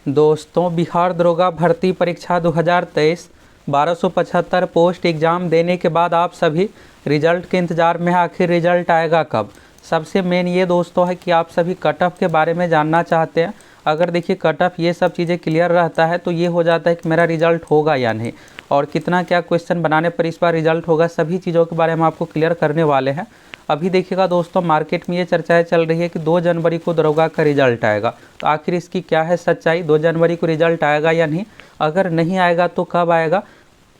दोस्तों, बिहार दरोगा भर्ती परीक्षा 2023 1275 पोस्ट एग्ज़ाम देने के बाद आप सभी रिजल्ट के इंतज़ार में हैं। आखिर रिजल्ट आएगा कब? सबसे मेन ये दोस्तों है कि आप सभी कट ऑफ के बारे में जानना चाहते हैं। अगर देखिए कट ऑफ ये सब चीज़ें क्लियर रहता है तो ये हो जाता है कि मेरा रिजल्ट होगा या नहीं, और कितना क्या क्वेश्चन बनाने पर इस बार रिजल्ट होगा, सभी चीज़ों के बारे में आपको क्लियर करने वाले हैं। अभी देखिएगा दोस्तों, मार्केट में ये चर्चाएं चल रही है कि 2 जनवरी को दरोगा का रिजल्ट आएगा। तो आखिर इसकी क्या है सच्चाई? 2 जनवरी को रिजल्ट आएगा या नहीं? अगर नहीं आएगा तो कब आएगा?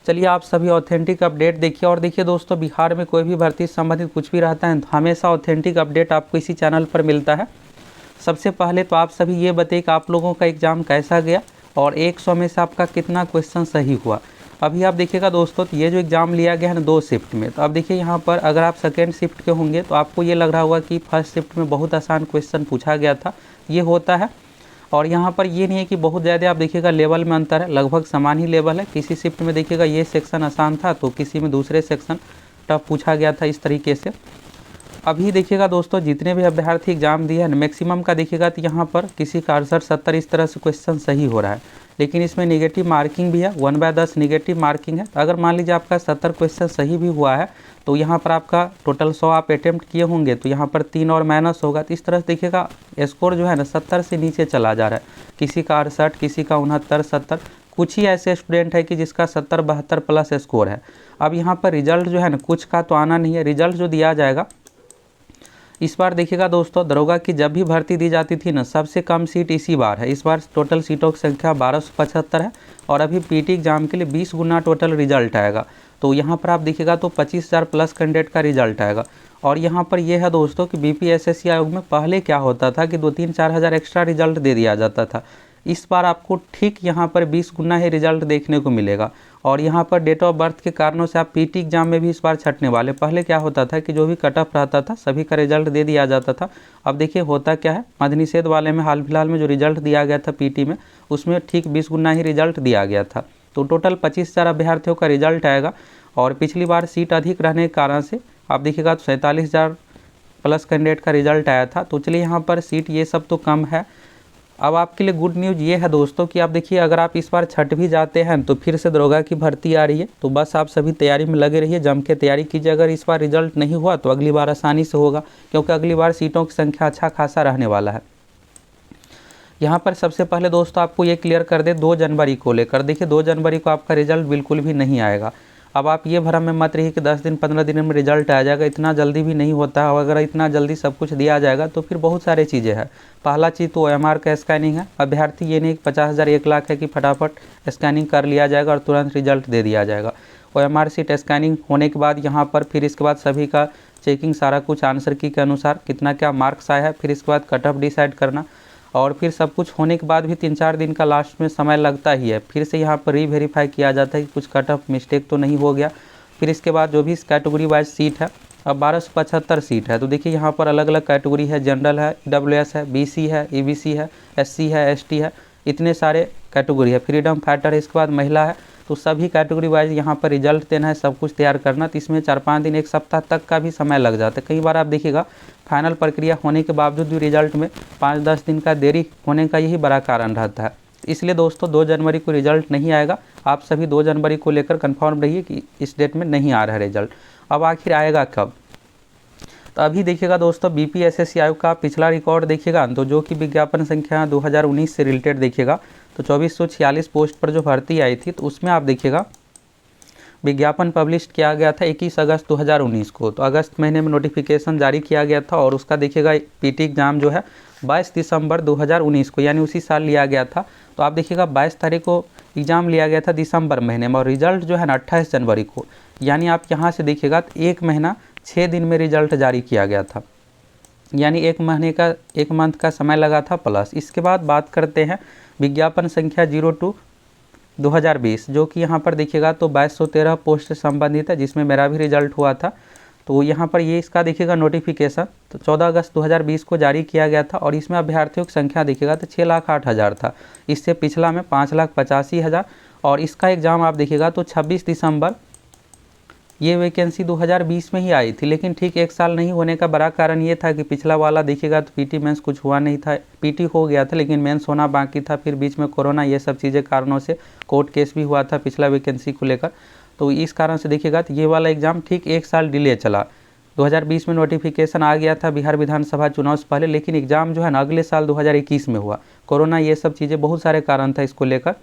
चलिए आप सभी ऑथेंटिक अपडेट देखिए। और देखिए दोस्तों, बिहार में कोई भी भर्ती से संबंधित कुछ भी रहता है तो हमेशा ऑथेंटिक अपडेट आपको इसी चैनल पर मिलता है। सबसे पहले तो आप सभी ये बताइए कि आप लोगों का एग्ज़ाम कैसा गया और 100 में से आपका कितना क्वेश्चन सही हुआ। अभी आप देखिएगा दोस्तों, तो ये जो एग्ज़ाम लिया गया है ना 2 शिफ्ट में, तो अब देखिए यहाँ पर अगर आप सेकेंड शिफ्ट के होंगे तो आपको ये लग रहा होगा कि फर्स्ट शिफ्ट में बहुत आसान क्वेश्चन पूछा गया था, ये होता है। और यहाँ पर ये नहीं है कि बहुत ज़्यादा आप देखिएगा लेवल में अंतर है, लगभग समान ही लेवल है। किसी शिफ्ट में देखिएगा ये सेक्शन आसान था तो किसी में दूसरे सेक्शन टफ पूछा गया था, इस तरीके से। अभी देखिएगा दोस्तों, जितने भी अभ्यर्थी एग्जाम दिए हैं मैक्सिमम का देखिएगा तो यहाँ पर किसी का 68-70 इस तरह से क्वेश्चन सही हो रहा है, लेकिन इसमें निगेटिव मार्किंग भी है, 1/10 निगेटिव मार्किंग है। अगर मान लीजिए आपका 70 क्वेश्चन सही भी हुआ है तो यहाँ पर आपका टोटल 100 आप अटेम्प्ट किए होंगे तो यहाँ पर 3 और माइनस होगा। तो इस तरह से देखिएगा स्कोर जो है ना 70 से नीचे चला जा रहा है, किसी का 68, किसी का 69, 70। कुछ ही ऐसे स्टूडेंट है कि जिसका 70-72 प्लस स्कोर है। अब यहाँ पर रिजल्ट जो है ना कुछ का तो आना नहीं है, रिजल्ट जो दिया जाएगा इस बार देखिएगा दोस्तों, दरोगा की जब भी भर्ती दी जाती थी ना सबसे कम सीट इसी बार है। इस बार टोटल सीटों की संख्या 1275 है और अभी पीटी एग्जाम के लिए 20 गुना टोटल रिजल्ट आएगा। तो यहाँ पर आप देखिएगा तो 25,000 प्लस कैंडिडेट का रिजल्ट आएगा। और यहाँ पर यह है दोस्तों कि बीपीएसएससी आयोग में पहले क्या होता था कि 2-3-4 हज़ार एक्स्ट्रा रिजल्ट दे दिया जाता था। इस बार आपको ठीक यहाँ पर 20 गुना ही रिजल्ट देखने को मिलेगा। और यहाँ पर डेट ऑफ बर्थ के कारणों से आप पीटी एग्जाम में भी इस बार छटने वाले। पहले क्या होता था कि जो भी कट ऑफ रहता था सभी का रिजल्ट दे दिया जाता था। अब देखिए होता क्या है, मद्यनिषेध वाले में हाल फिलहाल में जो रिजल्ट दिया गया था पीटी में, उसमें ठीक 20 गुना ही रिजल्ट दिया गया था। तो टोटल 25,000 अभ्यर्थियों का रिजल्ट आएगा। और पिछली बार सीट अधिक रहने के कारण से आप देखिएगा तो 47,000 प्लस कैंडिडेट का रिजल्ट आया था। तो चलिए यहाँ पर सीट ये सब तो कम है। अब आपके लिए गुड न्यूज़ ये है दोस्तों कि आप देखिए अगर आप इस बार छठ भी जाते हैं तो फिर से दरोगा की भर्ती आ रही है। तो बस आप सभी तैयारी में लगे रहिए, जम के तैयारी कीजिए। अगर इस बार रिजल्ट नहीं हुआ तो अगली बार आसानी से होगा, क्योंकि अगली बार सीटों की संख्या अच्छा खासा रहने वाला है। यहाँ पर सबसे पहले दोस्तों आपको ये क्लियर कर दे 2 जनवरी को लेकर, देखिए 2 जनवरी को आपका रिजल्ट बिल्कुल भी नहीं आएगा। अब आप ये भ्रम में मत रहिए कि 10 दिन 15 दिन में रिजल्ट आ जाएगा, इतना जल्दी भी नहीं होता है। अगर इतना जल्दी सब कुछ दिया जाएगा तो फिर बहुत सारी चीज़ें हैं। पहला चीज़ तो OMR का स्कैनिंग है। अभ्यर्थी ये नहीं कि 50,000 1 लाख है कि फटाफट स्कैनिंग कर लिया जाएगा और तुरंत रिजल्ट दे दिया जाएगा। OMR सीट स्कैनिंग होने के बाद यहाँ पर फिर इसके बाद सभी का चेकिंग, सारा कुछ आंसर की के अनुसार कितना क्या मार्क्स आया है, फिर इसके बाद कट ऑफ डिसाइड करना, और फिर सब कुछ होने के बाद भी 3-4 दिन का लास्ट में समय लगता ही है। फिर से यहाँ पर रीवेरीफाई किया जाता है कि कुछ कट ऑफ मिस्टेक तो नहीं हो गया। फिर इसके बाद जो भी इस कैटेगरी वाइज सीट है, अब 1275 सीट है। तो देखिए यहाँ पर अलग अलग कैटेगरी है, जनरल है, EWS है, BC है, EBC है, SC है, ST है, इतने सारे कैटेगरी है, फ्रीडम फाइटर है, इसके बाद महिला है। तो सभी कैटेगरी वाइज यहाँ पर रिजल्ट देना है, सब कुछ तैयार करना। तो इसमें 4-5 दिन 1 सप्ताह तक का भी समय लग जाता है। कई बार आप देखिएगा फाइनल प्रक्रिया होने के बावजूद भी रिजल्ट में 5-10 दिन का देरी होने का यही बड़ा कारण रहता है। इसलिए दोस्तों 2 जनवरी को रिजल्ट नहीं आएगा। आप सभी 2 जनवरी को लेकर कन्फर्म रहिए कि इस डेट में नहीं आ रहा है रिजल्ट। अब आखिर आएगा कब? तो अभी देखिएगा दोस्तों, बीपीएसएससी आयोग का पिछला रिकॉर्ड देखिएगा तो जो कि विज्ञापन संख्या 2019 से रिलेटेड देखिएगा तो 2446 पोस्ट पर जो भर्ती आई थी तो उसमें आप देखिएगा विज्ञापन पब्लिश किया गया था 21 अगस्त 2019 को। तो अगस्त महीने में नोटिफिकेशन जारी किया गया था और उसका देखिएगा पीटी एग्जाम जो है 22 दिसंबर 2019 को, यानी उसी साल लिया गया था। तो आप देखिएगा 22 तारीख को एग्ज़ाम लिया गया था दिसंबर महीने में, और रिजल्ट जो है ना 28 जनवरी को, यानी आप यहाँ से देखिएगा तो 1 महीना 6 दिन में रिजल्ट जारी किया गया था, यानी 1 मंथ का समय लगा था प्लस। इसके बाद बात करते हैं विज्ञापन संख्या 02/2020, जो कि यहाँ पर देखिएगा तो 2213 पोस्ट से संबंधित है, जिसमें मेरा भी रिजल्ट हुआ था। तो यहाँ पर ये इसका देखिएगा नोटिफिकेशन तो 14 अगस्त 2020 को जारी किया गया था, और इसमें अभ्यर्थियों की संख्या देखिएगा तो 6,08,000 था। इससे पिछला में 5,85,000, और इसका एग्ज़ाम आप देखिएगा तो 26 दिसंबर ये वैकेंसी 2020 में ही आई थी, लेकिन ठीक 1 साल नहीं होने का बड़ा कारण ये था कि पिछला वाला देखिएगा तो पीटी मेंस कुछ हुआ नहीं था। पीटी हो गया था लेकिन मेंस होना बाकी था, फिर बीच में कोरोना ये सब चीज़ें कारणों से कोर्ट केस भी हुआ था पिछला वैकेंसी को लेकर। तो इस कारण से देखिएगा तो ये वाला एग्ज़ाम ठीक 1 साल डिले चला। 2020 में नोटिफिकेशन आ गया था बिहार विधानसभा चुनाव से पहले, लेकिन एग्ज़ाम जो है ना अगले साल 2021 में हुआ। कोरोना ये सब चीज़ें बहुत सारे कारण था इसको लेकर।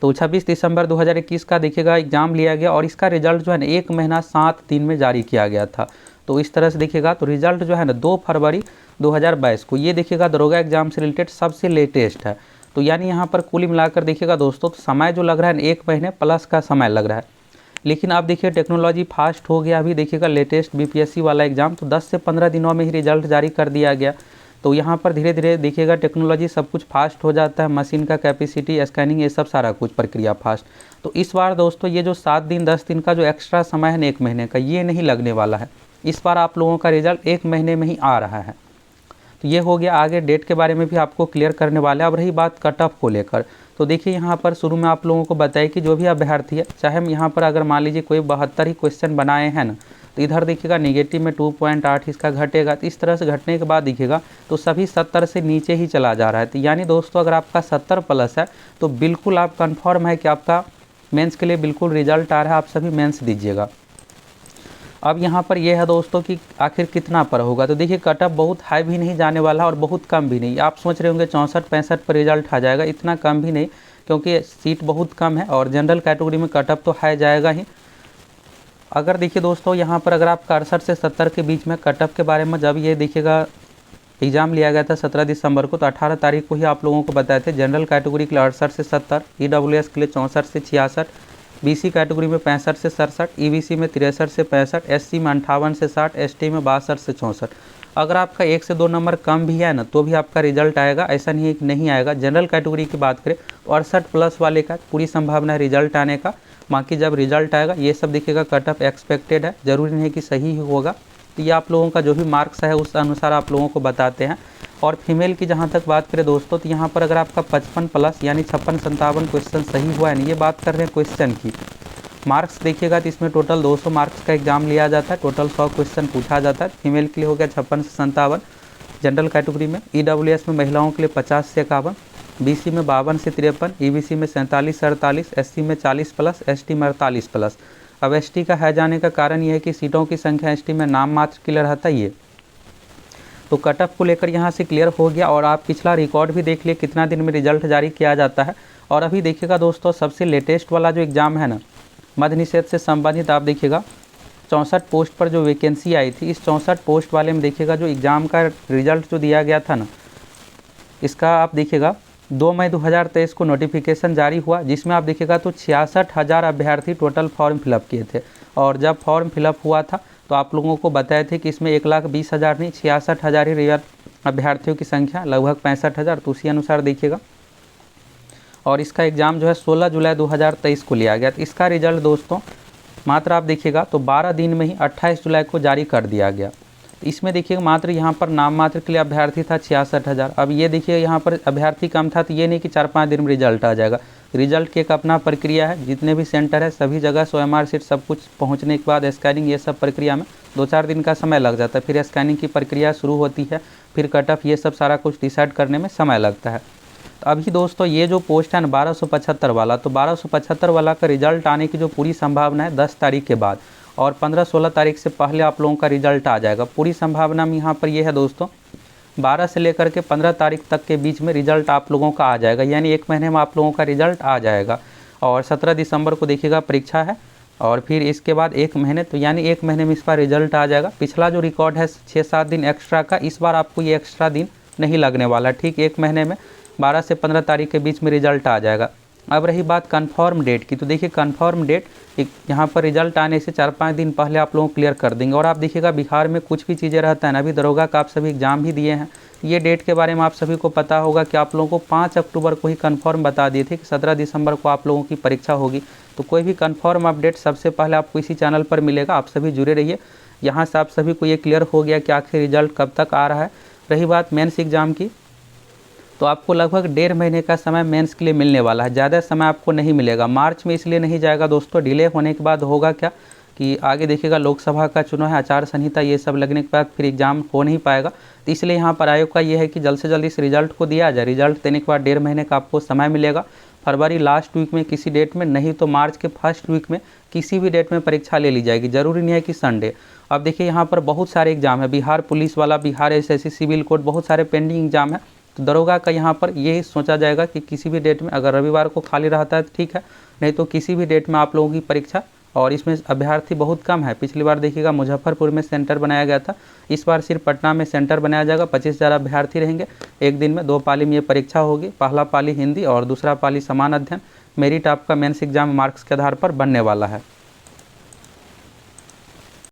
तो 26 दिसंबर 2021 का देखिएगा एग्ज़ाम लिया गया और इसका रिजल्ट जो है ना 1 महीना 7 दिन में जारी किया गया था। तो इस तरह से देखिएगा तो रिजल्ट जो है ना 2 फरवरी 2022 को ये देखिएगा दरोगा एग्जाम से रिलेटेड सबसे लेटेस्ट है। तो यानी यहाँ पर कुल मिलाकर देखिएगा दोस्तों तो समय जो लग रहा है 1 महीने प्लस का समय लग रहा है। लेकिन अब देखिए टेक्नोलॉजी फास्ट हो गया। अभी देखिएगा लेटेस्ट बीपीएससी वाला एग्ज़ाम तो 10 से 15 दिनों में ही रिजल्ट जारी कर दिया गया। तो यहाँ पर धीरे धीरे देखिएगा टेक्नोलॉजी सब कुछ फास्ट हो जाता है, मशीन का कैपेसिटी, स्कैनिंग, ये सब सारा कुछ प्रक्रिया फास्ट। तो इस बार दोस्तों ये जो 7 दिन 10 दिन का जो एक्स्ट्रा समय है 1 महीने का, ये नहीं लगने वाला है। इस बार आप लोगों का रिजल्ट 1 महीने में ही आ रहा है। तो ये हो गया। आगे डेट के बारे में भी आपको क्लियर करने वाले हैं। अब रही बात कट ऑफ को लेकर, तो देखिए यहाँ पर शुरू में आप लोगों को बताइए कि जो भी अभ्यर्थी है, चाहे हम यहाँ पर अगर मान लीजिए कोई 72 ही क्वेश्चन बनाए हैं ना, तो इधर देखिएगा नेगेटिव में 2.8 इसका घटेगा। तो इस तरह से घटने के बाद देखिएगा तो सभी 70 से नीचे ही चला जा रहा है। तो यानी दोस्तों अगर आपका 70 प्लस है तो बिल्कुल आप कन्फर्म है कि आपका मेंस के लिए बिल्कुल रिजल्ट आ रहा है, आप सभी मेंस दीजिएगा। अब यहाँ पर यह है दोस्तों कि आखिर कितना पर होगा। तो देखिए कट ऑफ बहुत हाई भी नहीं जाने वाला और बहुत कम भी नहीं। आप सोच रहे होंगे 64-65 पर रिजल्ट आ जाएगा, इतना कम भी नहीं, क्योंकि सीट बहुत कम है और जनरल कैटेगरी में कट ऑफ तो हाई जाएगा ही। अगर देखिए दोस्तों यहाँ पर अगर आप 68 से 70 के बीच में कट ऑफ के बारे में जब ये देखिएगा एग्ज़ाम लिया गया था 17 दिसंबर को, तो 18 तारीख को ही आप लोगों को बताए थे जनरल कैटेगरी के लिए 68 से 70, ईडब्ल्यूएस के लिए 64 से 66, बीसी कैटेगरी में 65 से 67, ईबीसी में 63 से 65, एससी में 58 से 60, एसटी में 62 से 64। अगर आपका 1 से 2 नंबर कम भी है ना तो भी आपका रिजल्ट आएगा, ऐसा नहीं है कि नहीं आएगा। जनरल कैटेगरी की बात करें तो 68 प्लस वाले का पूरी संभावना है रिजल्ट आने का। बाकी जब रिजल्ट आएगा ये सब देखिएगा कट ऑफ एक्सपेक्टेड है, ज़रूरी नहीं है कि सही ही होगा। तो ये आप लोगों का जो भी मार्क्स है उस अनुसार आप लोगों को बताते हैं। और फीमेल की जहाँ तक बात करें दोस्तों, तो यहाँ पर अगर आपका 55 प्लस यानी 56-57 क्वेश्चन सही हुआ है ना, ये बात कर रहे हैं क्वेश्चन की। मार्क्स देखिएगा तो इसमें टोटल 200 मार्क्स का एग्जाम लिया जाता है, टोटल 100 क्वेश्चन पूछा जाता है। फीमेल के लिए हो गया 56 से 57 जनरल कैटेगरी में, ईडब्ल्यूएस में महिलाओं के लिए 50 से 51, बीसी में 52 से 53, ईबीसी में 47 से 48, एससी में 40 प्लस, एसटी में 48 प्लस। अब एसटी का है जाने का कारण यह है कि सीटों की संख्या एसटी में नाम मात्र के लिए रहता ही है। तो कट ऑफ को लेकर यहाँ से क्लियर हो गया। और आप पिछला रिकॉर्ड भी देख लिए कितना दिन में रिजल्ट जारी किया जाता है। और अभी देखिएगा दोस्तों सबसे लेटेस्ट वाला जो एग्ज़ाम है ना मद्य निषेध से संबंधित, आप देखिएगा 64 पोस्ट पर जो वैकेंसी आई थी, इस 64 पोस्ट वाले में देखिएगा जो एग्ज़ाम का रिजल्ट जो दिया गया था ना, इसका आप देखिएगा 2 मई 2023 को नोटिफिकेशन जारी हुआ, जिसमें आप देखिएगा तो 66,000 अभ्यर्थी टोटल फॉर्म फिलअप किए थे। और जब फॉर्म फिलअप हुआ था तो आप लोगों को बताए थे कि इसमें 1,20,000 नहीं 66,000 ही रियल अभ्यर्थियों की संख्या, लगभग 65,000। तो उसी अनुसार देखिएगा। और इसका एग्ज़ाम जो है 16 जुलाई 2023 को लिया गया। तो इसका रिजल्ट दोस्तों मात्र आप देखिएगा तो 12 दिन में ही 28 जुलाई को जारी कर दिया गया। तो इसमें देखिएगा मात्र यहाँ पर नाम मात्र के लिए अभ्यर्थी था 66,000। अब ये देखिए यहाँ पर अभ्यर्थी कम था, तो ये नहीं कि 4-5 दिन में रिजल्ट आ जाएगा। रिजल्ट की एक अपना प्रक्रिया है, जितने भी सेंटर है सभी जगह OMR सीट सब कुछ पहुँचने के बाद स्कैनिंग, ये सब प्रक्रिया में 2-4 दिन का समय लग जाता है। फिर स्कैनिंग की प्रक्रिया शुरू होती है, फिर कट ऑफ, ये सब सारा कुछ डिसाइड करने में समय लगता है। तो अभी दोस्तों ये जो पोस्ट है ना 1275 वाला, तो 1275 वाला का रिजल्ट आने की जो पूरी संभावना है 10 तारीख के बाद, और 15-16 तारीख से पहले आप लोगों का रिजल्ट आ जाएगा। पूरी संभावना में यहाँ पर ये है दोस्तों 12 से लेकर के 15 तारीख तक के बीच में रिजल्ट आप लोगों का आ जाएगा, यानी 1 महीने में आप लोगों का रिजल्ट आ जाएगा। और 17 दिसंबर को देखिएगा परीक्षा है, और फिर इसके बाद 1 महीने, तो यानी 1 महीने में इसका रिजल्ट आ जाएगा। पिछला जो रिकॉर्ड है 6-7 दिन एक्स्ट्रा का, इस बार आपको ये एक्स्ट्रा दिन नहीं लगने वाला। ठीक 1 महीने में 12 से 15 तारीख के बीच में रिजल्ट आ जाएगा। अब रही बात कन्फर्म डेट की, तो देखिए कन्फर्म डेट यहाँ पर रिजल्ट आने से 4-5 दिन पहले आप लोगों को क्लियर कर देंगे। और आप देखिएगा बिहार में कुछ भी चीज़ें रहता है ना, अभी दरोगा का आप सभी एग्जाम भी दिए हैं, ये डेट के बारे में आप सभी को पता होगा कि आप लोगों को 5 अक्टूबर को ही कन्फर्म बता दिए थे कि 17 दिसंबर को आप लोगों की परीक्षा होगी। तो कोई भी कन्फर्म अपडेट सबसे पहले आपको इसी चैनल पर मिलेगा, आप सभी जुड़े रहिए। यहाँ से आप सभी को ये क्लियर हो गया कि आखिर रिजल्ट कब तक आ रहा है। रही बात मेंस एग्जाम की, तो आपको लगभग 1.5 महीने का समय मेंस के लिए मिलने वाला है, ज़्यादा समय आपको नहीं मिलेगा। मार्च में इसलिए नहीं जाएगा दोस्तों, डिले होने के बाद होगा क्या कि आगे देखिएगा लोकसभा का चुनाव है, आचार संहिता ये सब लगने के बाद फिर एग्ज़ाम हो नहीं पाएगा। तो इसलिए यहाँ पर आयोग का ये है कि जल्द से जल्द इस रिजल्ट को दिया जाए। रिजल्ट देने के बाद 1.5 महीने का आपको समय मिलेगा। फरवरी लास्ट वीक में किसी डेट में, नहीं तो मार्च के फर्स्ट वीक में किसी भी डेट में परीक्षा ले ली जाएगी, ज़रूरी नहीं है कि संडे। अब देखिए यहाँ पर बहुत सारे एग्जाम है, बिहार पुलिस वाला, बिहार एसएससी, सिविल कोर्ट, बहुत सारे पेंडिंग एग्जाम है। तो दरोगा का यहाँ पर यही सोचा जाएगा कि किसी भी डेट में, अगर रविवार को खाली रहता है तो ठीक है, नहीं तो किसी भी डेट में आप लोगों की परीक्षा। और इसमें अभ्यर्थी बहुत कम है। पिछली बार देखिएगा मुजफ्फरपुर में सेंटर बनाया गया था, इस बार सिर्फ पटना में सेंटर बनाया जाएगा। 25,000 अभ्यर्थी रहेंगे। एक दिन में 2 पाली में ये परीक्षा होगी। पहला पाली हिंदी और दूसरा पाली समान अध्ययन। मेरिट आपका मेंस एग्जाम मार्क्स के आधार पर बनने वाला है।